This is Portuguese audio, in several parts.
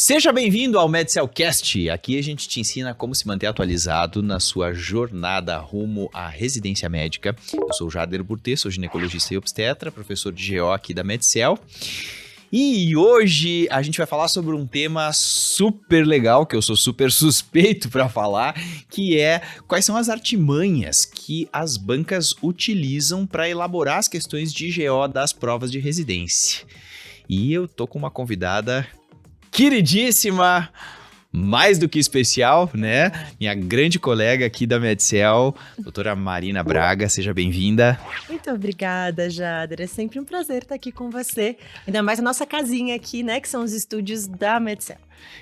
Seja bem-vindo ao MedCellCast. Aqui a gente te ensina como se manter atualizado na sua jornada rumo à residência médica. Eu sou o Jader Burtê, sou ginecologista e obstetra, professor de GO aqui da MedCell. E hoje a gente vai falar sobre um tema super legal, que eu sou super suspeito para falar, que é quais são as artimanhas que as bancas utilizam para elaborar as questões de GO das provas de residência. E eu tô com uma convidada queridíssima, mais do que especial, né? Minha grande colega aqui da MedCell, doutora Marina Braga, seja bem-vinda. Muito obrigada, Jader. É sempre um prazer estar aqui com você. Ainda mais a nossa casinha aqui, né? Que são os estúdios da MedCell.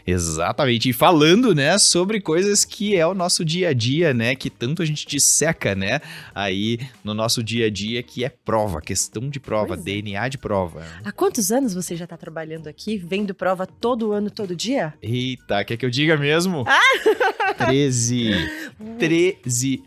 Exatamente, e falando, né, sobre coisas que é o nosso dia a dia, né, que tanto a gente disseca, né, aí no nosso dia a dia, que é prova, questão de prova, DNA de prova. Há quantos anos você já está trabalhando aqui, vendo prova todo ano, todo dia? Eita, quer que eu diga mesmo? 13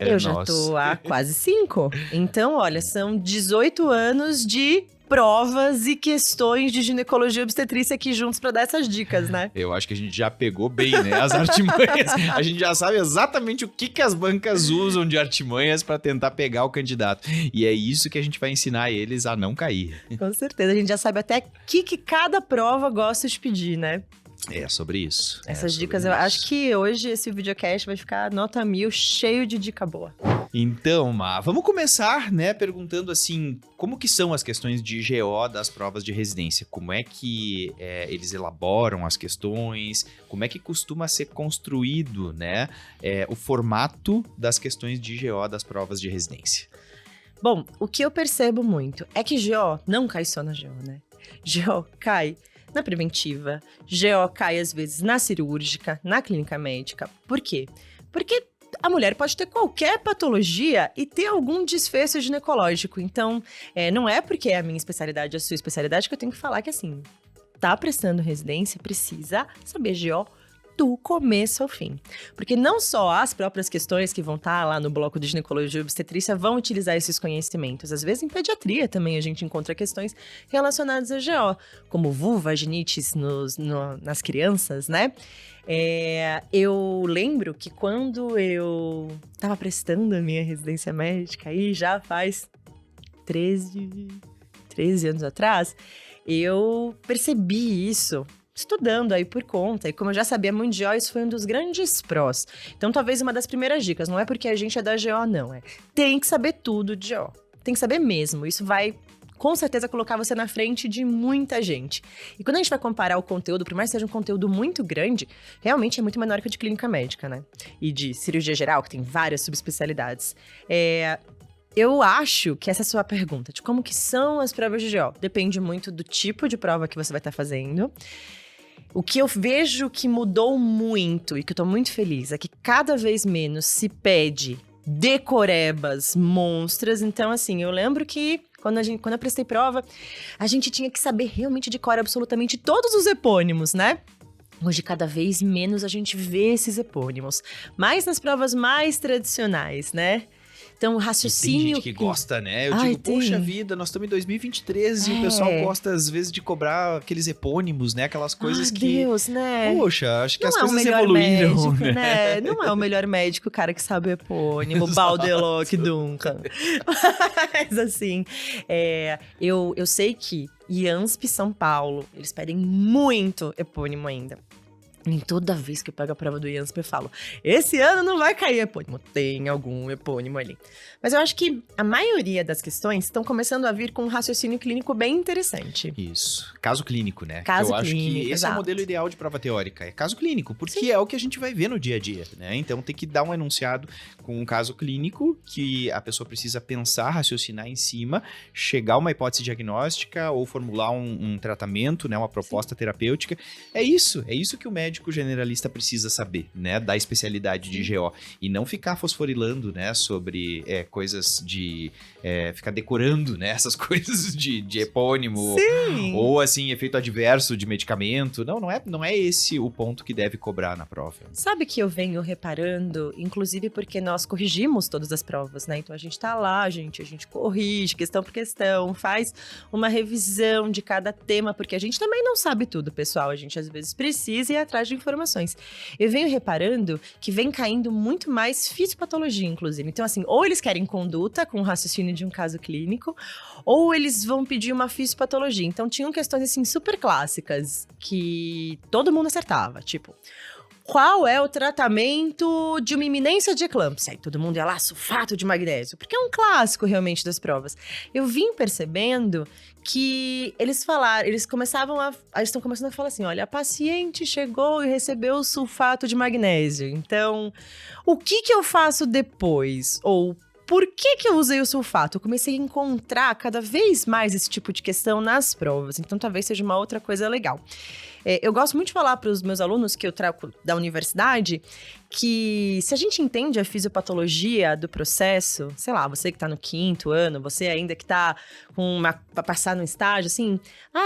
anos. Eu já tô há quase 5. Então, olha, são 18 anos de provas e questões de ginecologia e obstetrícia aqui juntos para dar essas dicas, né? Eu acho que a gente já pegou bem, né, as artimanhas. A gente já sabe exatamente o que as bancas usam de artimanhas para tentar pegar o candidato. E é isso que a gente vai ensinar eles a não cair. Com certeza, a gente já sabe até o que cada prova gosta de pedir, né? É sobre isso. Essas dicas, eu acho que hoje esse videocast vai ficar nota 1000, cheio de dica boa. Então, Má, vamos começar, né, perguntando assim, como que são as questões de GO das provas de residência? Como é que eles elaboram as questões? Como é que costuma ser construído, né, o formato das questões de GO das provas de residência? Bom, o que eu percebo muito é que GO não cai só na GO, né? GO cai na preventiva, GO cai às vezes na cirúrgica, na clínica médica. Por quê? Porque a mulher pode ter qualquer patologia e ter algum desfecho ginecológico. Então, não é porque é a minha especialidade, a sua especialidade, que eu tenho que falar que, assim, tá prestando residência, precisa saber GO do começo ao fim. Porque não só as próprias questões que vão estar lá no bloco de ginecologia e obstetrícia vão utilizar esses conhecimentos. Às vezes, em pediatria também a gente encontra questões relacionadas a GO, como vulvaginites nas crianças, né? Eu lembro que quando eu estava prestando a minha residência médica, aí já faz 13 anos atrás, eu percebi isso estudando aí por conta, e como eu já sabia muito de GO, isso foi um dos grandes prós. Então, talvez uma das primeiras dicas, não é porque a gente é da GO, não, tem que saber tudo de GO, tem que saber mesmo, isso vai com certeza colocar você na frente de muita gente. E quando a gente vai comparar o conteúdo, por mais que seja um conteúdo muito grande, realmente é muito menor que o de clínica médica, né? E de cirurgia geral, que tem várias subespecialidades. Eu acho que essa é a sua pergunta, de como que são as provas de GO. Depende muito do tipo de prova que você vai estar fazendo. O que eu vejo que mudou muito e que eu tô muito feliz é que cada vez menos se pede decorebas monstras. Então, assim, eu lembro que quando eu prestei prova, a gente tinha que saber realmente decorar absolutamente todos os epônimos, né? Hoje, cada vez menos a gente vê esses epônimos. Mais nas provas mais tradicionais, né? Então, o raciocínio... E tem gente que gosta, né? Eu digo, poxa vida, nós estamos em 2023 e o pessoal gosta, às vezes, de cobrar aqueles epônimos, né? Aquelas coisas que... Deus, né? Poxa, acho que não as é coisas melhor evoluíram, médico, né? Não é o melhor médico, o cara que sabe o epônimo, Baldeloc Duncan. Mas, assim, eu sei que IANSP São Paulo, eles pedem muito epônimo ainda. E toda vez que eu pego a prova do IANSP, eu falo, esse ano não vai cair epônimo. Tem algum epônimo ali. Mas eu acho que a maioria das questões estão começando a vir com um raciocínio clínico bem interessante. Isso. Caso clínico, né? Caso eu clínico, acho que esse exato. é o modelo ideal de prova teórica. É caso clínico, porque é o que a gente vai ver no dia a dia, né? Então tem que dar um enunciado com um caso clínico que a pessoa precisa pensar, raciocinar em cima, chegar a uma hipótese diagnóstica ou formular um tratamento, né? Uma proposta terapêutica. É isso que o médico médico generalista precisa saber, né, da especialidade de GO, e não ficar fosforilando, né, sobre coisas de ficar decorando, né, essas coisas de epônimo, Sim. ou assim, efeito adverso de medicamento. Não é esse o ponto que deve cobrar na prova. Sabe que eu venho reparando, inclusive porque nós corrigimos todas as provas, né? Então a gente tá lá, a gente corrige questão por questão, faz uma revisão de cada tema, porque a gente também não sabe tudo, pessoal. A gente às vezes precisa ir atrás de informações. Eu venho reparando que vem caindo muito mais fisiopatologia, inclusive. Então, assim, ou eles querem conduta com o raciocínio de um caso clínico, ou eles vão pedir uma fisiopatologia. Então, tinham questões, assim, super clássicas que todo mundo acertava, tipo... Qual é o tratamento de uma iminência de eclâmpsia? Aí todo mundo ia lá, sulfato de magnésio, porque é um clássico realmente das provas. Eu vim percebendo que eles estão começando a falar assim, olha, a paciente chegou e recebeu sulfato de magnésio, então, o que eu faço depois? Ou por que eu usei o sulfato? Eu comecei a encontrar cada vez mais esse tipo de questão nas provas, então talvez seja uma outra coisa legal. Eu gosto muito de falar para os meus alunos que eu trago da universidade que se a gente entende a fisiopatologia do processo, sei lá, você que está no 5º ano, você ainda que está para passar no estágio, assim,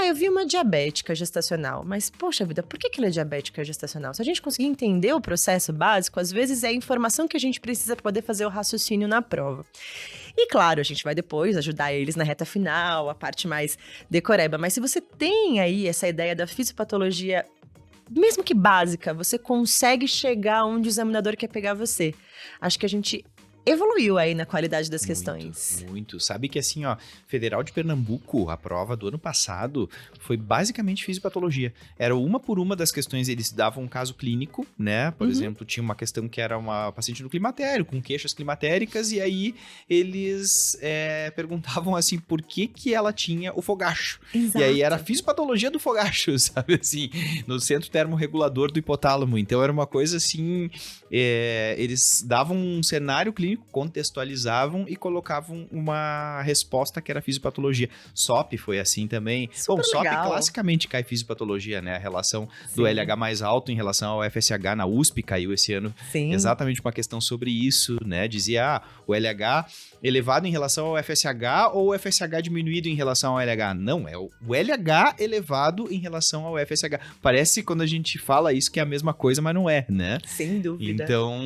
eu vi uma diabética gestacional, mas poxa vida, por que ela é diabética gestacional? Se a gente conseguir entender o processo básico, às vezes é a informação que a gente precisa para poder fazer o raciocínio na prova. E claro, a gente vai depois ajudar eles na reta final, a parte mais decoreba. Mas se você tem aí essa ideia da fisiopatologia, mesmo que básica, você consegue chegar onde o examinador quer pegar você. Acho que a gente evoluiu aí na qualidade das questões. Muito. Sabe que assim, Federal de Pernambuco, a prova do ano passado, foi basicamente fisiopatologia. Era uma por uma das questões, eles davam um caso clínico, né? Por exemplo, tinha uma questão que era uma paciente no climatério, com queixas climatéricas, e aí eles perguntavam assim, por que ela tinha o fogacho? Exato. E aí era a fisiopatologia do fogacho, sabe assim? No centro termorregulador do hipotálamo. Então era uma coisa assim, eles davam um cenário clínico, contextualizavam e colocavam uma resposta que era fisiopatologia. SOP foi assim também. Super SOP legal. classicamente cai fisiopatologia, né? A relação do LH mais alto em relação ao FSH na USP caiu esse ano. Sim. Exatamente uma questão sobre isso, né? Dizia, o LH elevado em relação ao FSH ou o FSH diminuído em relação ao LH? Não, é o LH elevado em relação ao FSH. Parece quando a gente fala isso que é a mesma coisa, mas não é, né? Sem dúvida. Então,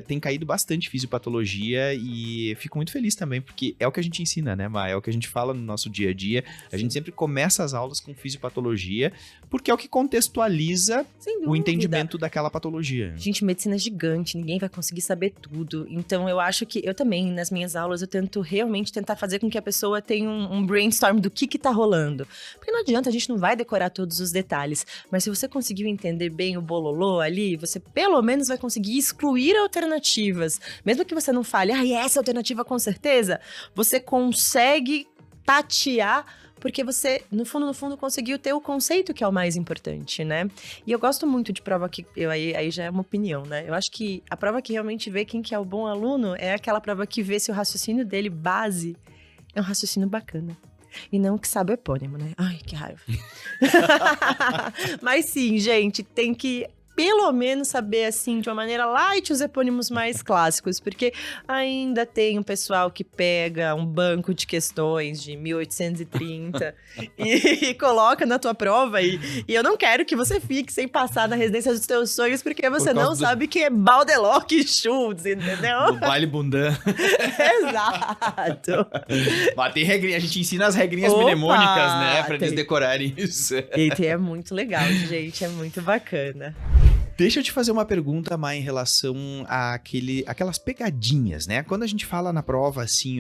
tem caído bastante fisiopatologia e fico muito feliz também, porque é o que a gente ensina, né, Ma? É o que a gente fala no nosso dia a dia. A gente sempre começa as aulas com fisiopatologia, porque é o que contextualiza o entendimento daquela patologia. Gente, medicina é gigante, ninguém vai conseguir saber tudo. Então, eu acho que eu também, nas minhas aulas, eu tento realmente tentar fazer com que a pessoa tenha um brainstorm do que tá rolando. Porque não adianta, a gente não vai decorar todos os detalhes. Mas se você conseguiu entender bem o bololô ali, você pelo menos vai conseguir excluir alternativas. Mesmo que você não fale, essa alternativa com certeza, você consegue tatear, porque você, no fundo, conseguiu ter o conceito que é o mais importante, né? E eu gosto muito de prova que... Aí já é uma opinião, né? Eu acho que a prova que realmente vê quem que é o bom aluno é aquela prova que vê se o raciocínio dele, base, é um raciocínio bacana. E não que sabe o epônimo, né? Ai, que raiva. Mas sim, gente, tem que... pelo menos saber, assim, de uma maneira light, os epônimos mais clássicos, porque ainda tem um pessoal que pega um banco de questões de 1830 e coloca na tua prova, e eu não quero que você fique sem passar na residência dos teus sonhos, porque você não sabe quem é Baudeloc e Schultz, entendeu? O baile bundan. Exato. Mas tem regrinha, a gente ensina as regrinhas mnemônicas, né, pra eles decorarem isso. E é muito legal, gente, é muito bacana. Deixa eu te fazer uma pergunta, Mai, em relação àquelas pegadinhas, né? Quando a gente fala na prova, assim,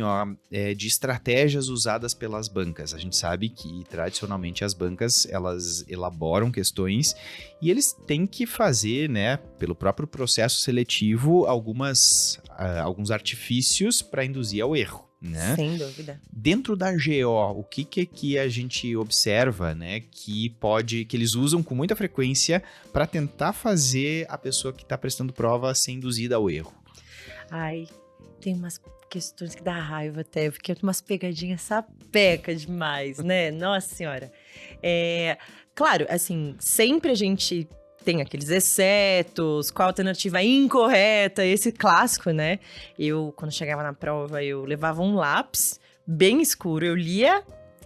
de estratégias usadas pelas bancas, a gente sabe que, tradicionalmente, as bancas, elas elaboram questões e eles têm que fazer, né, pelo próprio processo seletivo, alguns artifícios para induzir ao erro. Né? Sem dúvida. Dentro da GO, o que a gente observa, né, que eles usam com muita frequência para tentar fazer a pessoa que está prestando prova ser induzida ao erro? Ai, tem umas questões que dá raiva até, porque tem umas pegadinhas sapeca demais, né? Nossa Senhora. Claro, assim, sempre a gente tem aqueles excetos, qual a alternativa incorreta, esse clássico, né? Eu, quando chegava na prova, eu levava um lápis bem escuro, eu lia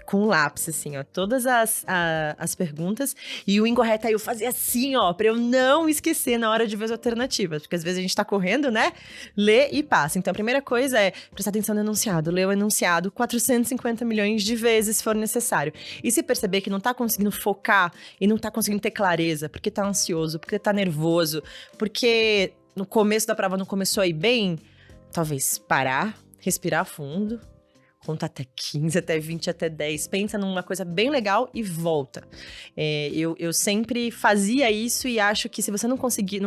com lápis, assim, ó, todas as perguntas, e o incorreto aí eu fazia assim, ó, pra eu não esquecer na hora de ver as alternativas, porque às vezes a gente tá correndo, né, lê e passa. Então a primeira coisa é prestar atenção no enunciado, lê o enunciado 450 milhões de vezes se for necessário. E se perceber que não tá conseguindo focar e não tá conseguindo ter clareza, porque tá ansioso, porque tá nervoso, porque no começo da prova não começou aí bem, talvez parar, respirar fundo, conta até 15, até 20, até 10. Pensa numa coisa bem legal e volta. Eu sempre fazia isso e acho que se você não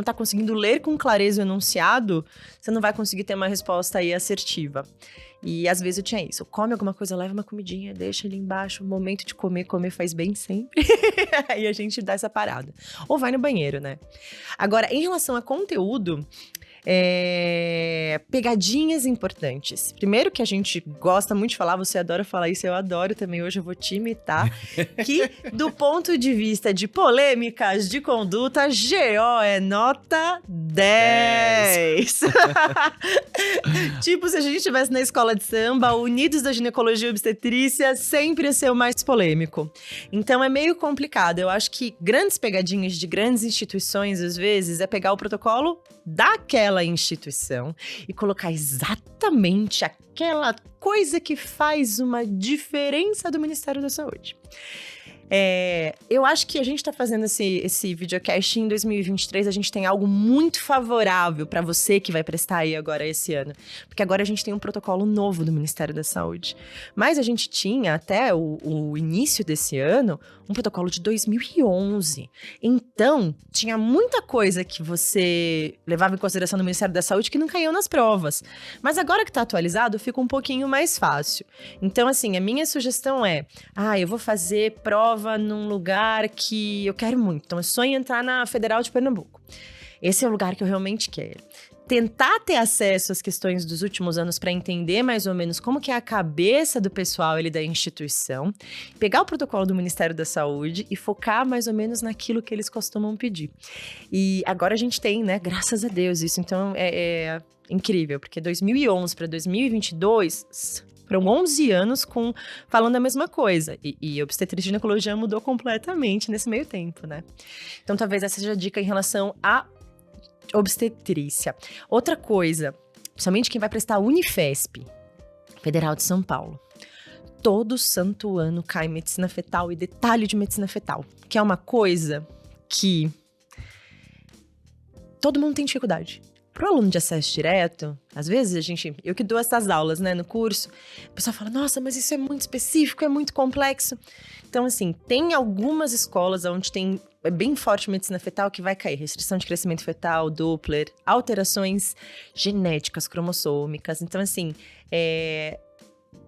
tá conseguindo ler com clareza o enunciado, você não vai conseguir ter uma resposta aí assertiva. E às vezes eu tinha isso. Come alguma coisa, leva uma comidinha, deixa ali embaixo. O momento de comer faz bem sempre. Aí a gente dá essa parada. Ou vai no banheiro, né? Agora, em relação a conteúdo... pegadinhas importantes. Primeiro que a gente gosta muito de falar, você adora falar isso, eu adoro também, hoje eu vou te imitar, que do ponto de vista de polêmicas de conduta, GO é nota 10. Tipo, se a gente estivesse na escola de samba, Unidos da Ginecologia e Obstetrícia sempre ia ser o mais polêmico. Então é meio complicado. Eu acho que grandes pegadinhas de grandes instituições, às vezes, é pegar o protocolo daquela instituição e colocar exatamente aquela coisa que faz uma diferença do Ministério da Saúde. Eu acho que a gente tá fazendo esse videocast em 2023, a gente tem algo muito favorável para você que vai prestar aí agora esse ano. Porque agora a gente tem um protocolo novo do Ministério da Saúde. Mas a gente tinha até o início desse ano um protocolo de 2011. Então, tinha muita coisa que você levava em consideração no Ministério da Saúde que não caiu nas provas. Mas agora que tá atualizado, fica um pouquinho mais fácil. Então, assim, a minha sugestão é, eu vou fazer prova num lugar que eu quero muito. Então, eu sonho em entrar na Federal de Pernambuco. Esse é o lugar que eu realmente quero. Tentar ter acesso às questões dos últimos anos para entender mais ou menos como que é a cabeça do pessoal ali da instituição, pegar o protocolo do Ministério da Saúde e focar mais ou menos naquilo que eles costumam pedir. E agora a gente tem, né, graças a Deus, isso. Então, é incrível, porque 2011 para 2022... foram 11 anos falando a mesma coisa. E obstetrícia e ginecologia mudou completamente nesse meio tempo, né? Então, talvez essa seja a dica em relação à obstetrícia. Outra coisa, principalmente quem vai prestar a Unifesp, Federal de São Paulo. Todo santo ano cai medicina fetal e detalhe de medicina fetal, que é uma coisa que todo mundo tem dificuldade. Pro aluno de acesso direto, às vezes eu que dou essas aulas, né, no curso, o pessoal fala, nossa, mas isso é muito específico, é muito complexo. Então, assim, tem algumas escolas onde é bem forte medicina fetal que vai cair. Restrição de crescimento fetal, Doppler, alterações genéticas, cromossômicas. Então, assim,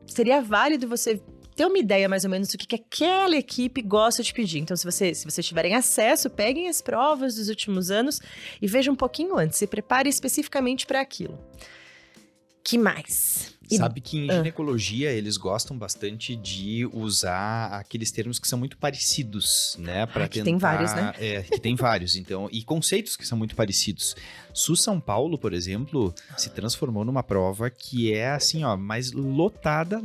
seria válido você ter uma ideia mais ou menos do que aquela equipe gosta de pedir. Então, se vocês tiverem acesso, peguem as provas dos últimos anos e vejam um pouquinho antes. Se prepare especificamente para aquilo. Que mais? Sabe que em ginecologia eles gostam bastante de usar aqueles termos que são muito parecidos, né? Para tentar... tem vários, né? Que tem vários, então, e conceitos que são muito parecidos. SUS São Paulo, por exemplo, se transformou numa prova que é assim, ó, mais lotada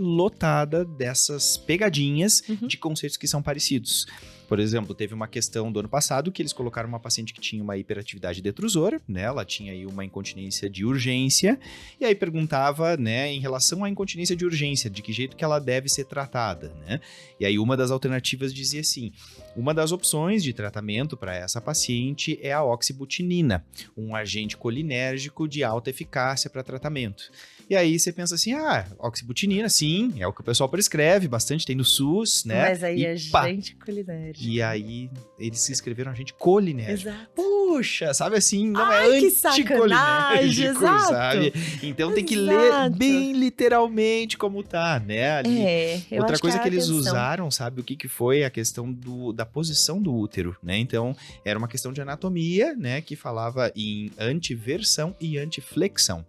dessas pegadinhas de conceitos que são parecidos. Por exemplo, teve uma questão do ano passado que eles colocaram uma paciente que tinha uma hiperatividade detrusora, né? Ela tinha aí uma incontinência de urgência, e aí perguntava, né, em relação à incontinência de urgência, de que jeito que ela deve ser tratada, né? E aí uma das alternativas dizia assim, uma das opções de tratamento para essa paciente é a oxibutinina, um agente colinérgico de alta eficácia para tratamento. E aí você pensa assim, oxibutinina, sim, é o que o pessoal prescreve, bastante tem no SUS, né? Mas aí agente colinérgico. E aí eles se escreveram agente colinérgico. Exato. Puxa, sabe assim, não é anticolinérgico, sabe? Então tem que ler bem literalmente como tá, né? Ali. Outra coisa que eles usaram, sabe o que foi? A questão da posição do útero, né? Então, era uma questão de anatomia, né? Que falava em antiversão e antiflexão.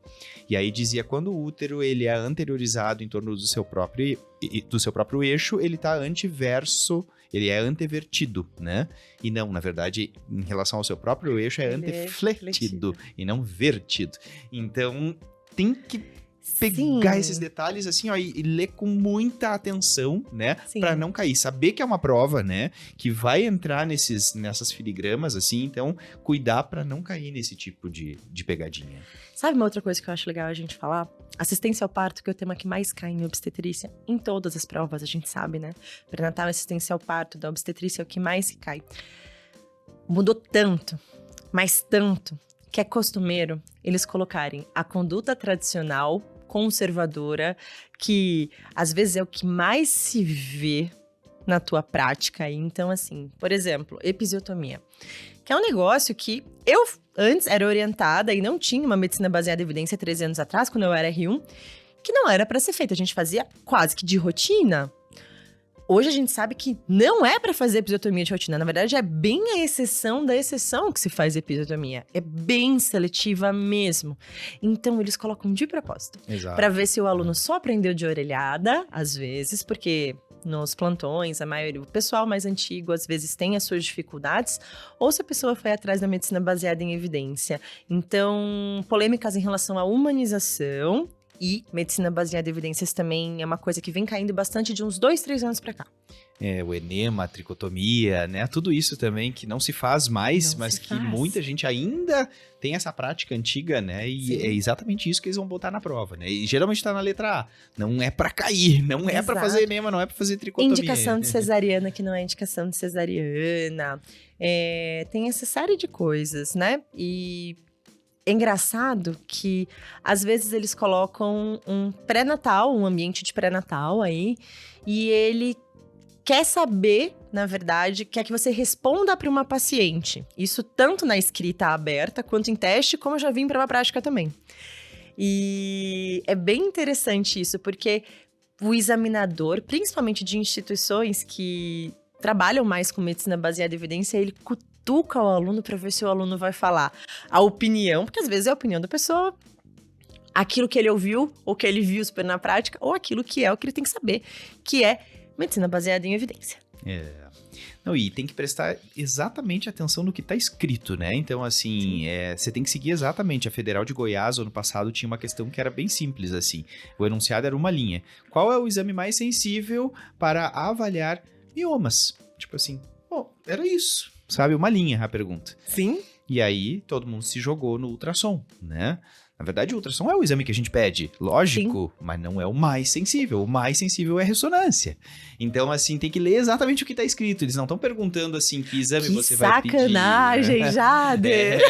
E aí dizia, quando quando o útero ele é anteriorizado em torno do seu próprio eixo, ele está antiverso, ele é antevertido, né? E não, na verdade, em relação ao seu próprio eixo, é antefletido e não vertido. Então, tem que pegar esses detalhes assim, ó, e ler com muita atenção, né? Pra não cair. Saber que é uma prova, né? Que vai entrar nessas filigramas, assim, então cuidar pra não cair nesse tipo de pegadinha. Sabe uma outra coisa que eu acho legal a gente falar? Assistência ao parto, que é o tema que mais cai em obstetrícia. Em todas as provas, a gente sabe, né? Pré-natal, assistência ao parto da obstetrícia é o que mais cai. Mudou tanto, mas tanto, que é costumeiro eles colocarem a conduta tradicional conservadora, que às vezes é o que mais se vê na tua prática. Então, assim, por exemplo, episiotomia, que é um negócio que eu antes era orientada e não tinha uma medicina baseada em evidência 13 anos atrás, quando eu era R1, que não era para ser feita. A gente fazia quase que de rotina. Hoje a gente sabe que não é para fazer episiotomia de rotina. Na verdade, é bem a exceção da exceção que se faz episiotomia. É bem seletiva mesmo. Então, eles colocam de propósito. Para ver se o aluno só aprendeu de orelhada, às vezes, porque nos plantões, a maioria, o pessoal mais antigo, às vezes, tem as suas dificuldades, ou se a pessoa foi atrás da medicina baseada em evidência. Então, polêmicas em relação à humanização. E medicina baseada em evidências também é uma coisa que vem caindo bastante de uns 2, 3 anos pra cá. O enema, a tricotomia, né? Tudo isso também que não se faz mais, mas que muita gente ainda tem essa prática antiga, né? E é exatamente isso que eles vão botar na prova, né? E geralmente tá na letra A. Não é pra cair, não é pra fazer enema, não é pra fazer tricotomia. Indicação de cesariana, que não é indicação de cesariana. Tem essa série de coisas, né? E é engraçado que, às vezes, eles colocam um pré-natal, um ambiente de pré-natal aí, e ele quer saber, na verdade, quer que você responda para uma paciente. Isso tanto na escrita aberta, quanto em teste, como eu já vi em prova prática também. E é bem interessante isso, porque o examinador, principalmente de instituições que trabalham mais com medicina baseada em evidência, ele cutuca o aluno para ver se o aluno vai falar a opinião, porque às vezes é a opinião da pessoa, aquilo que ele ouviu, ou que ele viu super na prática, ou aquilo que é o que ele tem que saber, que é medicina baseada em evidência. Não, e tem que prestar exatamente atenção no que está escrito, né? Então, assim, você tem que seguir exatamente. A Federal de Goiás, ano passado, tinha uma questão que era bem simples, assim. O enunciado era uma linha. Qual é o exame mais sensível para avaliar miomas? Tipo assim, era isso. Sabe? Uma linha, a pergunta. Sim. E aí, todo mundo se jogou no ultrassom, né? Na verdade, o ultrassom é o exame que a gente pede, lógico, mas não é o mais sensível. O mais sensível é a ressonância. Então, assim, tem que ler exatamente o que está escrito. Eles não estão perguntando, assim, que exame você vai pedir. Que sacanagem, Jader!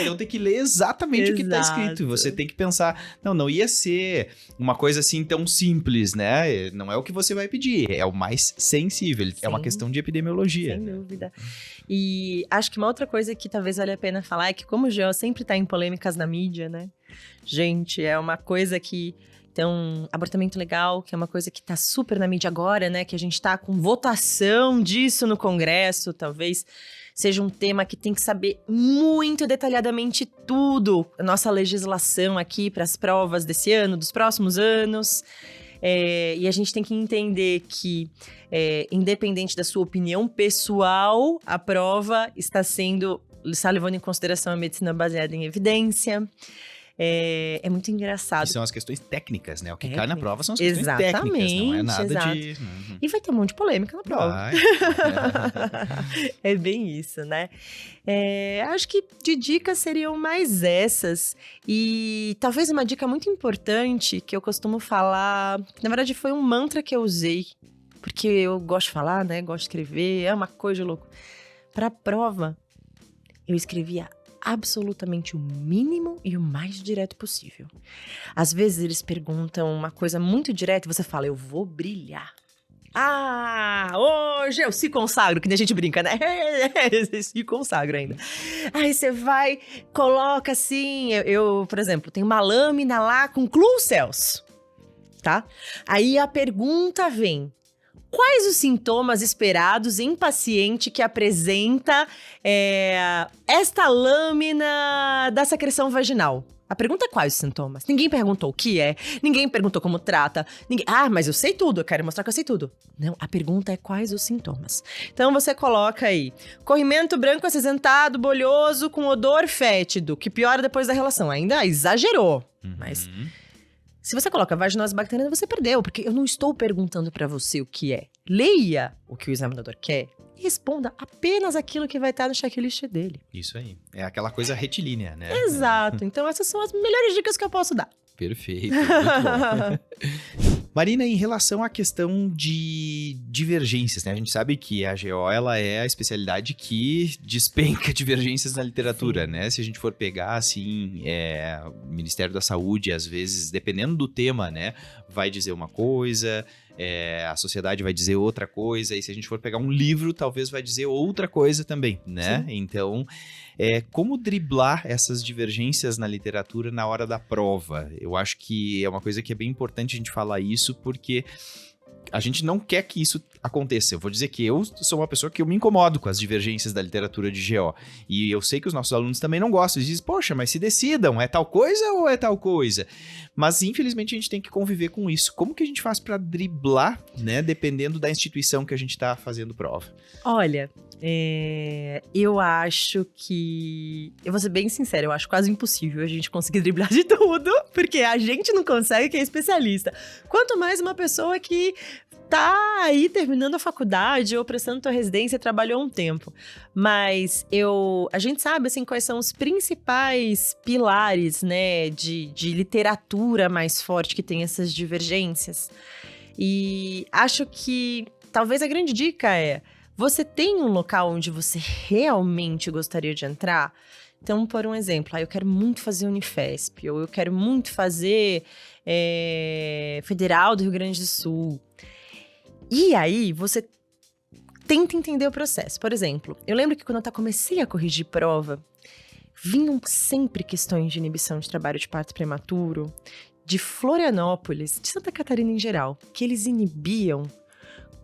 Então tem que ler exatamente o que está escrito. Você tem que pensar, não ia ser uma coisa assim tão simples, né? Não é o que você vai pedir, é o mais sensível. Sim. É uma questão de epidemiologia. Sem dúvida. E acho que uma outra coisa que talvez valha a pena falar é que como o GO sempre está em polêmicas na mídia, né? Gente, é uma coisa que tem um abortamento legal, que é uma coisa que tá super na mídia agora, né? Que a gente tá com votação disso no Congresso, talvez seja um tema que tem que saber muito detalhadamente tudo. A nossa legislação aqui para as provas desse ano, dos próximos anos. E a gente tem que entender que, independente da sua opinião pessoal, a prova está levando em consideração a medicina baseada em evidência. É muito engraçado. E são as questões técnicas, né? O que cai na prova são as questões técnicas, não é nada de... E vai ter um monte de polêmica na prova. É bem isso, né? Acho que de dicas seriam mais essas. E talvez uma dica muito importante que eu costumo falar, que na verdade foi um mantra que eu usei, porque eu gosto de falar, né? Gosto de escrever, é uma coisa de louco. Para a prova, eu escrevia absolutamente o mínimo e o mais direto possível. Às vezes eles perguntam uma coisa muito direta e você fala, eu vou brilhar. Hoje eu se consagro, que nem a gente brinca, né? Se consagro ainda. Aí você vai, coloca assim, eu, por exemplo, tenho uma lâmina lá com Clucells, tá? Aí a pergunta vem, quais os sintomas esperados em paciente que apresenta esta lâmina da secreção vaginal? A pergunta é quais os sintomas. Ninguém perguntou o que é, ninguém perguntou como trata. Mas eu sei tudo, eu quero mostrar que eu sei tudo. Não, a pergunta é quais os sintomas. Então você coloca aí, corrimento branco acinzentado, bolhoso, com odor fétido, que piora depois da relação. Ainda exagerou, mas... Se você coloca vaginose bacteriana, você perdeu, porque eu não estou perguntando pra você o que é. Leia o que o examinador quer e responda apenas aquilo que vai estar no checklist dele. Isso aí. É aquela coisa retilínea, né? Exato. Então essas são as melhores dicas que eu posso dar. Perfeito, muito bom. Marina, em relação à questão de divergências, né? A gente sabe que a GO, ela é a especialidade que despenca divergências na literatura, né? Se a gente for pegar, assim, o Ministério da Saúde, às vezes, dependendo do tema, né? Vai dizer uma coisa, a sociedade vai dizer outra coisa, e se a gente for pegar um livro, talvez vai dizer outra coisa também, né? Sim. Então, como driblar essas divergências na literatura na hora da prova? Eu acho que é uma coisa que é bem importante a gente falar isso, porque a gente não quer que isso aconteça. Eu vou dizer que eu sou uma pessoa que eu me incomodo com as divergências da literatura de GO. E eu sei que os nossos alunos também não gostam. Eles dizem, poxa, mas se decidam, é tal coisa ou é tal coisa? Mas, infelizmente, a gente tem que conviver com isso. Como que a gente faz para driblar, né, dependendo da instituição que a gente está fazendo prova? Olha, eu acho que... Eu vou ser bem sincera, eu acho quase impossível a gente conseguir driblar de tudo, porque a gente não consegue, que é especialista. Quanto mais uma pessoa que tá aí terminando a faculdade ou prestando tua residência e trabalhou um tempo. Mas a gente sabe, assim, quais são os principais pilares, né, de literatura mais forte que tem essas divergências. E acho que talvez a grande dica você tem um local onde você realmente gostaria de entrar? Então, por um exemplo, eu quero muito fazer Unifesp, ou eu quero muito fazer Federal do Rio Grande do Sul. E aí, você tenta entender o processo. Por exemplo, eu lembro que quando eu comecei a corrigir prova, vinham sempre questões de inibição de trabalho de parto prematuro, de Florianópolis, de Santa Catarina em geral, que eles inibiam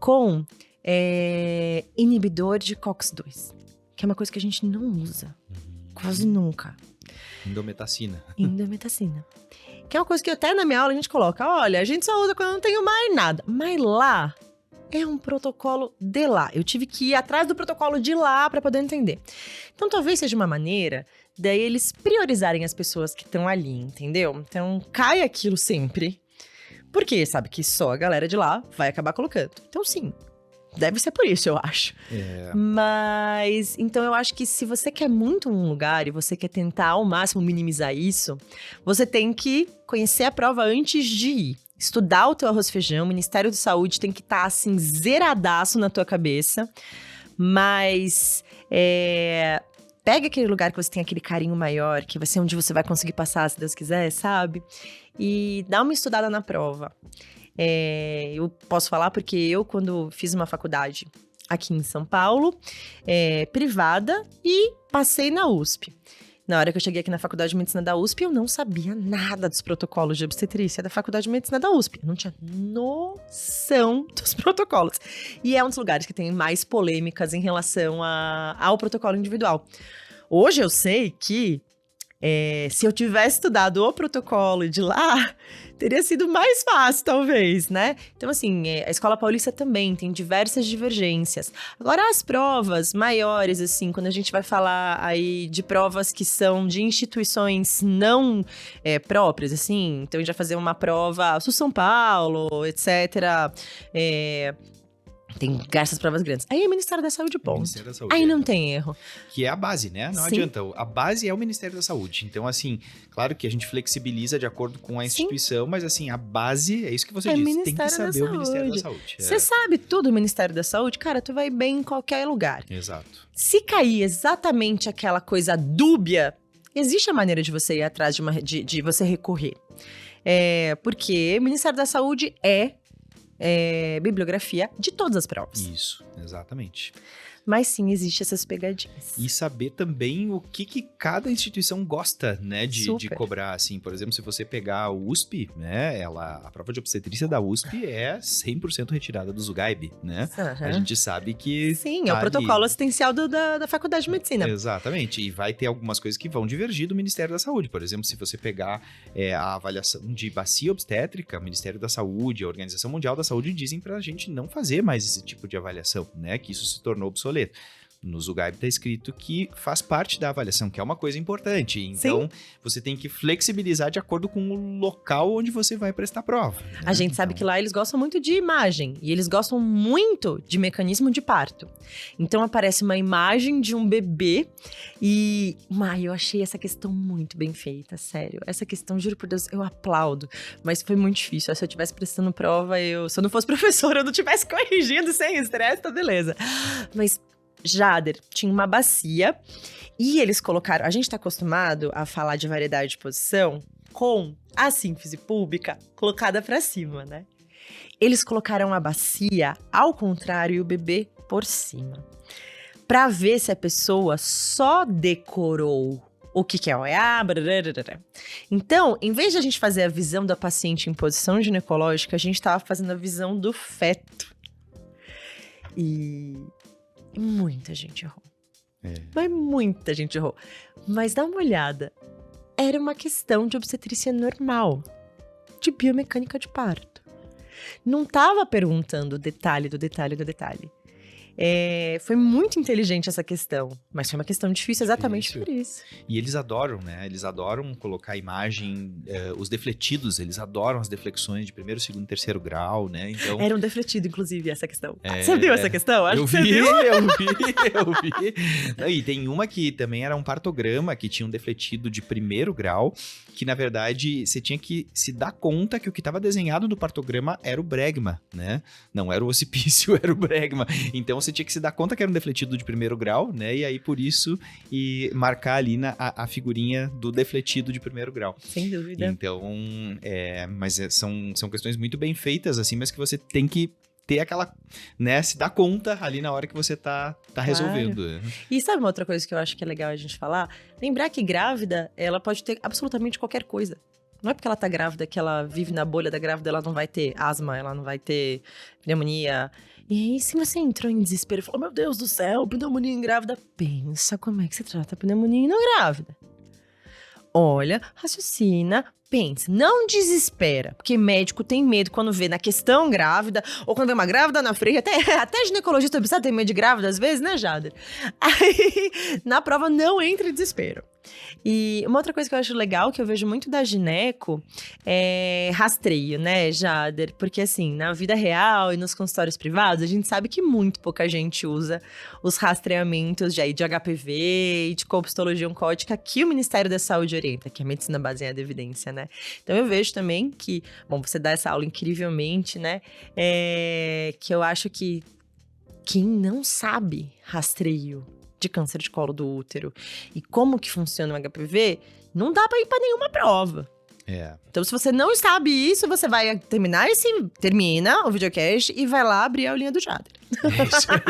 com inibidor de COX-2, que é uma coisa que a gente não usa, quase nunca. Indometacina. Que é uma coisa que até na minha aula a gente coloca, olha, a gente só usa quando não tem mais nada. Mas lá é um protocolo de lá. Eu tive que ir atrás do protocolo de lá para poder entender. Então talvez seja uma maneira daí eles priorizarem as pessoas que estão ali, entendeu? Então cai aquilo sempre, porque sabe que só a galera de lá vai acabar colocando. Então sim, deve ser por isso, eu acho. Mas, então eu acho que se você quer muito um lugar e você quer tentar ao máximo minimizar isso, você tem que conhecer a prova antes de ir. Estudar o teu arroz e feijão, o Ministério da Saúde tem que estar, assim, zeradaço na tua cabeça. Mas, pega aquele lugar que você tem aquele carinho maior, que vai ser onde você vai conseguir passar, se Deus quiser, sabe? E dá uma estudada na prova. Eu posso falar porque eu, quando fiz uma faculdade aqui em São Paulo, privada, e passei na USP. Na hora que eu cheguei aqui na Faculdade de Medicina da USP, eu não sabia nada dos protocolos de obstetrícia da Faculdade de Medicina da USP. Eu não tinha noção dos protocolos. E é um dos lugares que tem mais polêmicas em relação ao protocolo individual. Hoje eu sei que se eu tivesse estudado o protocolo de lá, teria sido mais fácil, talvez, né? Então, assim, a Escola Paulista também tem diversas divergências. Agora, as provas maiores, assim, quando a gente vai falar aí de provas que são de instituições não próprias, assim, então a gente vai fazer uma prova Sul São Paulo, etc., tem diversas provas grandes. Aí é o Ministério da Saúde, ponto. Ministério da Saúde, aí não tem erro. Que é a base, né? Não adianta. A base é o Ministério da Saúde. Então, assim, claro que a gente flexibiliza de acordo com a instituição, mas, assim, a base é isso que você disse. Tem que saber o Ministério da Saúde. Você sabe tudo do Ministério da Saúde? Cara, tu vai bem em qualquer lugar. Exato. Se cair exatamente aquela coisa dúbia, existe a maneira de você ir atrás de você recorrer. Porque o Ministério da Saúde bibliografia de todas as provas. Isso, exatamente. Mas sim, existe essas pegadinhas. E saber também o que cada instituição gosta, né, de Super. cobrar, assim. Por exemplo, se você pegar a USP, né, a prova de obstetrícia da USP é 100% retirada do Zugaib, né? A gente sabe que Sim, é o protocolo assistencial da Faculdade de Medicina. Exatamente, e vai ter algumas coisas que vão divergir do Ministério da Saúde. Por exemplo, se você pegar a avaliação de bacia obstétrica, o Ministério da Saúde, a Organização Mundial da Saúde dizem pra gente não fazer mais esse tipo de avaliação, né, que isso se tornou obsoleto. No Zugaib está escrito que faz parte da avaliação, que é uma coisa importante. Então, você tem que flexibilizar de acordo com o local onde você vai prestar a prova. Né? A gente sabe que lá eles gostam muito de imagem e eles gostam muito de mecanismo de parto. Então, aparece uma imagem de um bebê e... eu achei essa questão muito bem feita, sério. Essa questão, juro por Deus, eu aplaudo. Mas foi muito difícil. Se eu estivesse prestando prova, se eu não fosse professora, eu não estivesse corrigindo sem estresse, tá beleza. Mas... Jader, tinha uma bacia e eles colocaram... A gente tá acostumado a falar de variedade de posição com a sínfise pública colocada pra cima, né? Eles colocaram a bacia ao contrário e o bebê por cima. Pra ver se a pessoa só decorou o que é OEA, brararara. Então, em vez de a gente fazer a visão da paciente em posição ginecológica, a gente tava fazendo a visão do feto. E muita gente errou. Mas muita gente errou. Mas dá uma olhada. Era uma questão de obstetrícia normal. De biomecânica de parto. Não tava perguntando o detalhe do detalhe do detalhe. Foi muito inteligente essa questão. Mas foi uma questão difícil exatamente por isso. E eles adoram, né? Eles adoram colocar a imagem, os defletidos, eles adoram as deflexões de primeiro, segundo, terceiro grau, né? Então... Era um defletido, inclusive, essa questão. Você viu essa questão? Acho que você viu. Eu vi. Não, e tem uma que também era um partograma, que tinha um defletido de primeiro grau, que, na verdade, você tinha que se dar conta que o que estava desenhado no partograma era o bregma, né? Não era o ocipício, era o bregma. Então, você tinha que se dar conta que era um defletido de primeiro grau, né? E aí, por isso, marcar ali a figurinha do defletido de primeiro grau. Sem dúvida. Então, são questões muito bem feitas, assim, mas que você tem que ter aquela, né, se dar conta ali na hora que você tá resolvendo. E sabe uma outra coisa que eu acho que é legal a gente falar? Lembrar que grávida, ela pode ter absolutamente qualquer coisa. Não é porque ela tá grávida que ela vive na bolha da grávida, ela não vai ter asma, ela não vai ter pneumonia. E aí, se você entrou em desespero e falou, meu Deus do céu, pneumonia em grávida, pensa como é que você trata a pneumonia em não grávida. Olha, raciocina, pensa, não desespera, porque médico tem medo quando vê na questão grávida, ou quando vê uma grávida na frente, até ginecologista precisa ter medo de grávida às vezes, né, Jader? Aí, na prova, não entra em desespero. E uma outra coisa que eu acho legal, que eu vejo muito da gineco, é rastreio, né, Jader? Porque assim, na vida real e nos consultórios privados, a gente sabe que muito pouca gente usa os rastreamentos de HPV e de cohistologia oncótica que o Ministério da Saúde orienta, que é a medicina baseada em evidência, né? Então eu vejo também que, bom, você dá essa aula incrivelmente, né? Que eu acho que quem não sabe rastreio de câncer de colo do útero e como que funciona o HPV, não dá pra ir pra nenhuma prova. Então, se você não sabe isso, você vai termina o videocast e vai lá abrir a aulinha do Jader. É isso aí.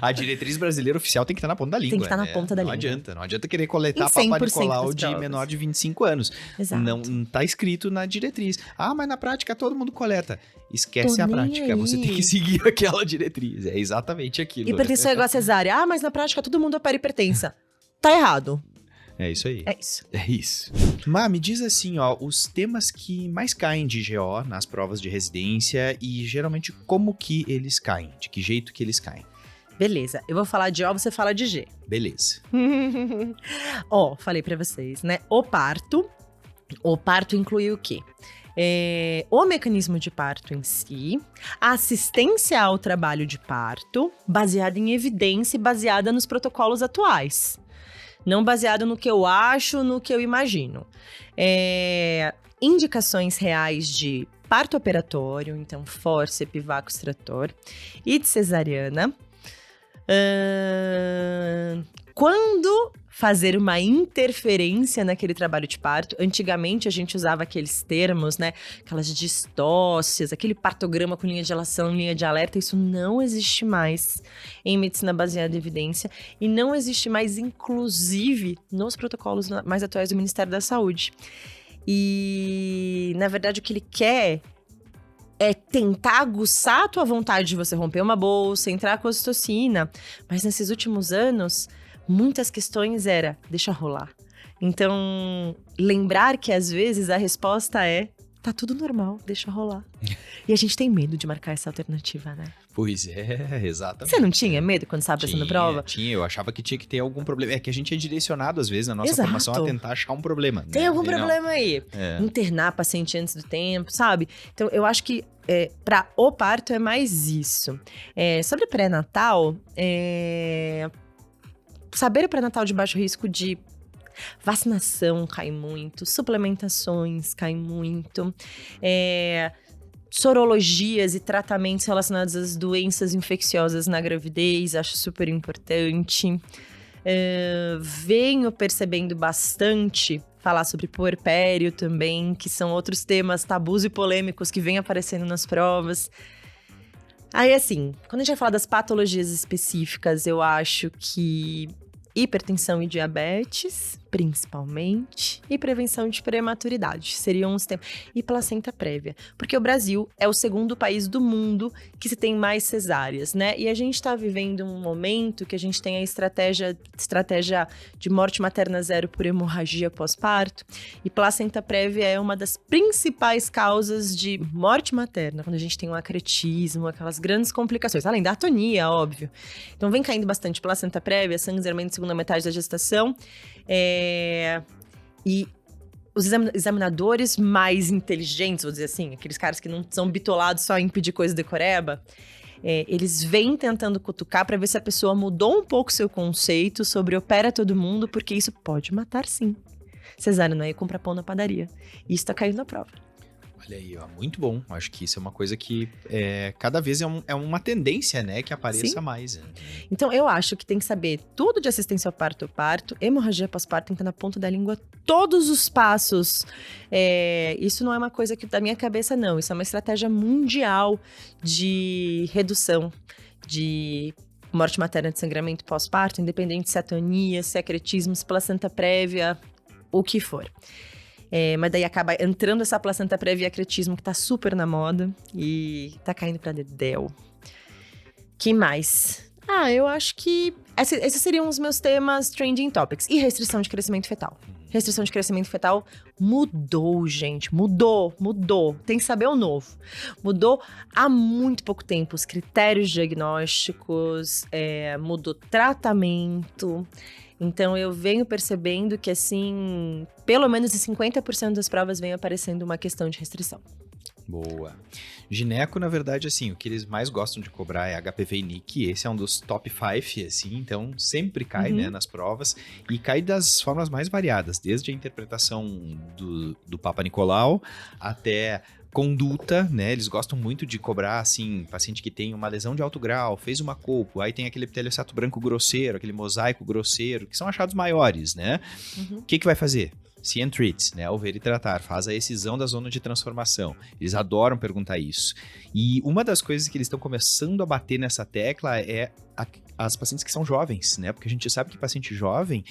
A diretriz brasileira oficial tem que estar na ponta da língua. Tem que estar na ponta da língua. Não adianta querer coletar Papa Nicolau de menor de 25 anos. Exato. Não tá escrito na diretriz. Mas na prática todo mundo coleta. Esquece a prática, você tem que seguir aquela diretriz. É exatamente aquilo. Hipertensão é igual a cesárea. Mas na prática todo mundo opera hipertensa. Tá errado. É isso aí. É isso. Má, me diz assim, os temas que mais caem de GO nas provas de residência e geralmente como que eles caem, de que jeito que eles caem. Beleza, eu vou falar de O, você fala de G. Beleza. Falei pra vocês, né? O parto inclui o quê? O mecanismo de parto em si, a assistência ao trabalho de parto, baseada em evidência e baseada nos protocolos atuais. Não baseado no que eu acho, no que eu imagino. Indicações reais de parto operatório, então fórceps, vácuo extrator, e de cesariana. Quando fazer uma interferência naquele trabalho de parto. Antigamente a gente usava aqueles termos, né? Aquelas distócias, aquele partograma com linha de relação, linha de alerta. Isso não existe mais em medicina baseada em evidência e não existe mais, inclusive, nos protocolos mais atuais do Ministério da Saúde. E, na verdade, o que ele quer é tentar aguçar a tua vontade de você romper uma bolsa, entrar com a ocitocina. Mas nesses últimos anos, muitas questões era, deixa rolar. Então, lembrar que às vezes a resposta é, tá tudo normal, deixa rolar. E a gente tem medo de marcar essa alternativa, né? Pois é, exatamente. Você não tinha medo quando estava prestando prova? Tinha, eu achava que tinha que ter algum problema. É que a gente é direcionado, às vezes, na nossa formação a tentar achar um problema. Tem algum problema aí. É. Internar paciente antes do tempo, sabe? Então, eu acho que para o parto é mais isso. Sobre pré-natal, saber o pré-natal de baixo risco de vacinação cai muito, suplementações cai muito, sorologias e tratamentos relacionados às doenças infecciosas na gravidez, acho super importante. Venho percebendo bastante falar sobre puerpério também, que são outros temas tabus e polêmicos que vêm aparecendo nas provas. Aí, assim, quando a gente vai falar das patologias específicas, eu acho que hipertensão e diabetes, principalmente, e prevenção de prematuridade, seriam os temas. E placenta prévia, porque o Brasil é o segundo país do mundo que se tem mais cesáreas, né? E a gente está vivendo um momento que a gente tem a estratégia de morte materna zero por hemorragia pós-parto, e placenta prévia é uma das principais causas de morte materna, quando a gente tem um acretismo, aquelas grandes complicações, além da atonia, óbvio. Então vem caindo bastante placenta prévia, sangue segunda metade da gestação, e os examinadores mais inteligentes, vou dizer assim, aqueles caras que não são bitolados só em pedir coisa decoreba, eles vêm tentando cutucar para ver se a pessoa mudou um pouco seu conceito sobre opera todo mundo, porque isso pode matar sim. Cesárea não é ir comprar pão na padaria. Isso tá caindo na prova. Olha aí, ó, muito bom. Acho que isso é uma coisa que cada vez é uma tendência, né, que apareça Sim. mais. Então, eu acho que tem que saber tudo de assistência ao parto, hemorragia pós-parto, tem que estar na ponta da língua todos os passos. Isso não é uma coisa que da minha cabeça, não. Isso é uma estratégia mundial de redução de morte materna de sangramento pós-parto, independente se é atonia, se é acretismo, se é placenta prévia, o que for. Mas daí acaba entrando essa placenta prévia e acretismo que tá super na moda e tá caindo pra dedéu. Que mais? Eu acho que esses seriam os meus temas trending topics. E restrição de crescimento fetal. Restrição de crescimento fetal mudou, gente. Mudou. Tem que saber o novo. Mudou há muito pouco tempo. Os critérios diagnósticos, mudou tratamento. Então, eu venho percebendo que, assim, pelo menos em 50% das provas vem aparecendo uma questão de restrição. Boa. Gineco, na verdade, assim, o que eles mais gostam de cobrar é HPV e NIC. Esse é um dos top 5, assim, então sempre cai, né, nas provas. E cai das formas mais variadas, desde a interpretação do Papa Nicolau até conduta, né? Eles gostam muito de cobrar, assim, paciente que tem uma lesão de alto grau, fez uma colpo, aí tem aquele epiteliosato branco grosseiro, aquele mosaico grosseiro, que são achados maiores, né? O que vai fazer? See and treat, né? Ao ver e tratar, faz a excisão da zona de transformação. Eles adoram perguntar isso. E uma das coisas que eles estão começando a bater nessa tecla é as pacientes que são jovens, né? Porque a gente sabe que paciente jovem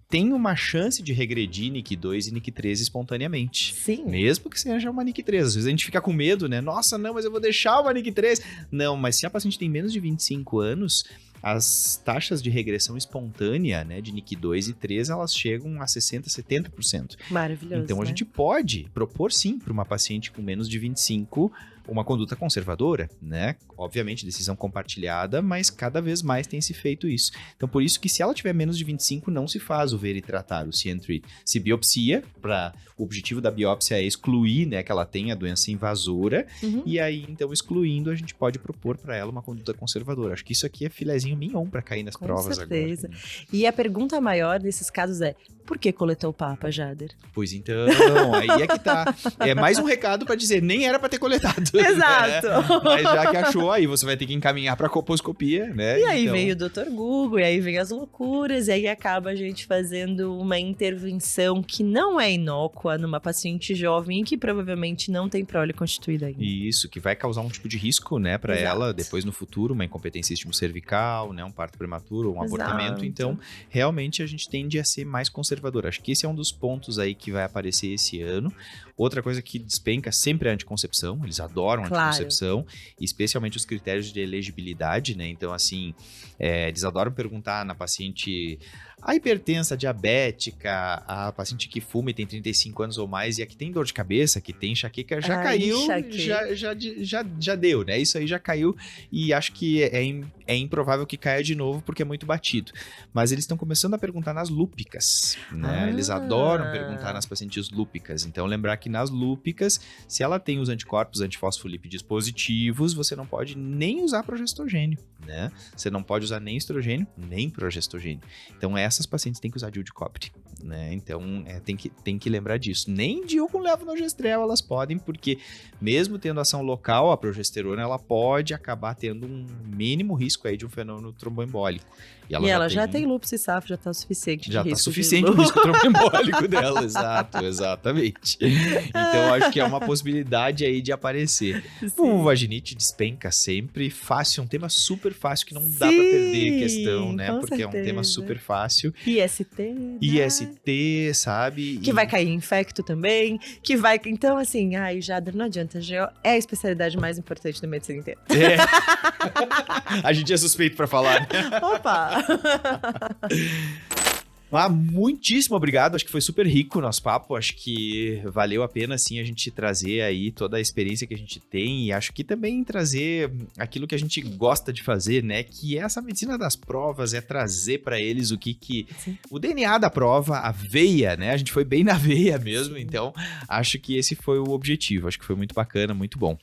tem uma chance de regredir NIC2 e NIC3 espontaneamente. Sim. Mesmo que seja uma NIC3. Às vezes a gente fica com medo, né? Nossa, não, mas eu vou deixar uma NIC3. Não, mas se a paciente tem menos de 25 anos, as taxas de regressão espontânea, né, de NIC2 e 3, elas chegam a 60%, 70%. Maravilhoso, Então a gente pode propor sim para uma paciente com menos de 25 uma conduta conservadora, né? Obviamente, decisão compartilhada, mas cada vez mais tem se feito isso. Então, por isso que se ela tiver menos de 25, não se faz o ver e tratar, o see and treat. Se biopsia, o objetivo da biópsia é excluir, né, que ela tenha a doença invasora, e aí, então, excluindo, a gente pode propor para ela uma conduta conservadora. Acho que isso aqui é filezinho mignon para cair nas provas agora. Com certeza. E a pergunta maior desses casos é, por que coletou o Papa, Jader? Pois então, aí é que tá. É mais um recado para dizer, nem era para ter coletado. Exato. Mas já que achou, aí você vai ter que encaminhar pra colposcopia, né? E aí Então, vem o Dr. Google, e aí vem as loucuras, e aí acaba a gente fazendo uma intervenção que não é inócua numa paciente jovem e que provavelmente não tem prole constituída ainda. Isso, que vai causar um tipo de risco, né, pra Exato. ela, depois no futuro, uma incompetência cervical, né, um parto prematuro, um abortamento. Exato. Então, realmente a gente tende a ser mais conservador. Acho que esse é um dos pontos aí que vai aparecer esse ano. Outra coisa que despenca sempre é a anticoncepção, eles adoram a Claro. anticoncepção, especialmente os critérios de elegibilidade, né? Então, assim, eles adoram perguntar na paciente a hipertensa, a diabética, a paciente que fuma e tem 35 anos ou mais e a que tem dor de cabeça, que tem enxaqueca, já caiu, já deu, né? Isso aí já caiu e acho que é improvável que caia de novo porque é muito batido. Mas eles estão começando a perguntar nas lúpicas, né? Eles adoram perguntar nas pacientes lúpicas. Então, lembrar que nas lúpicas, se ela tem os anticorpos antifosfolípidos positivos, você não pode nem usar progestogênio, né? Você não pode usar nem estrogênio, nem progestogênio. Então, essas pacientes têm que usar DIU de cobre, né? Então, tem que lembrar disso. Nem DIU com levonorgestrel elas podem, porque mesmo tendo ação local, a progesterona, ela pode acabar tendo um mínimo risco aí de um fenômeno tromboembólico. E ela já tem lúpus e SAF, já tá o suficiente. Já tá suficiente o risco tromboembólico dela, exatamente. Então, acho que é uma possibilidade aí de aparecer. O vaginite despenca sempre, fácil, um tema super fácil que não dá pra perder questão, né? Porque certeza. É um tema super fácil. IST, né? IST, sabe? Que vai cair infecto também, que vai... Então, assim, Jader, não adianta, é a especialidade mais importante da medicina inteira. A gente é suspeito pra falar, né? Opa! Muitíssimo obrigado, acho que foi super rico o nosso papo, acho que valeu a pena sim a gente trazer aí toda a experiência que a gente tem e acho que também trazer aquilo que a gente gosta de fazer, né, que é essa medicina das provas, é trazer para eles o que o DNA da prova, a veia, né, a gente foi bem na veia mesmo, então acho que esse foi o objetivo, acho que foi muito bacana, muito bom.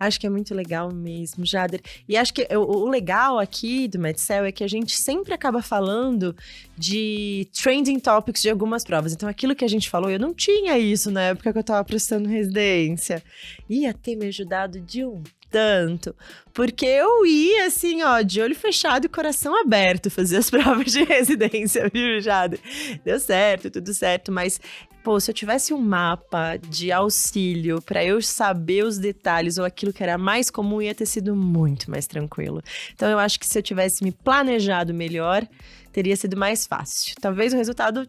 Acho que é muito legal mesmo, Jader. E acho que o legal aqui do Medcel é que a gente sempre acaba falando de trending topics de algumas provas. Então, aquilo que a gente falou, eu não tinha isso na época que eu tava prestando residência. Ia ter me ajudado de um tanto, porque eu ia assim, ó, de olho fechado e coração aberto fazer as provas de residência, viu, Jader? Deu certo, tudo certo, mas... Pô, se eu tivesse um mapa de auxílio para eu saber os detalhes ou aquilo que era mais comum, ia ter sido muito mais tranquilo. Então, eu acho que se eu tivesse me planejado melhor, teria sido mais fácil. Talvez o resultado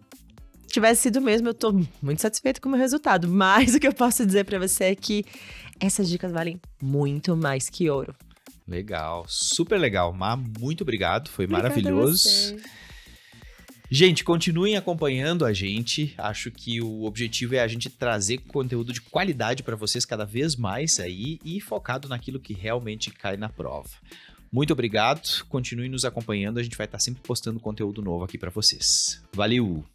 tivesse sido o mesmo, eu tô muito satisfeita com o meu resultado, mas o que eu posso dizer para você é que essas dicas valem muito mais que ouro. Legal, super legal, muito obrigado, foi Obrigada maravilhoso. Gente, continuem acompanhando a gente. Acho que o objetivo é a gente trazer conteúdo de qualidade para vocês cada vez mais aí e focado naquilo que realmente cai na prova. Muito obrigado, continuem nos acompanhando, a gente vai estar sempre postando conteúdo novo aqui para vocês. Valeu!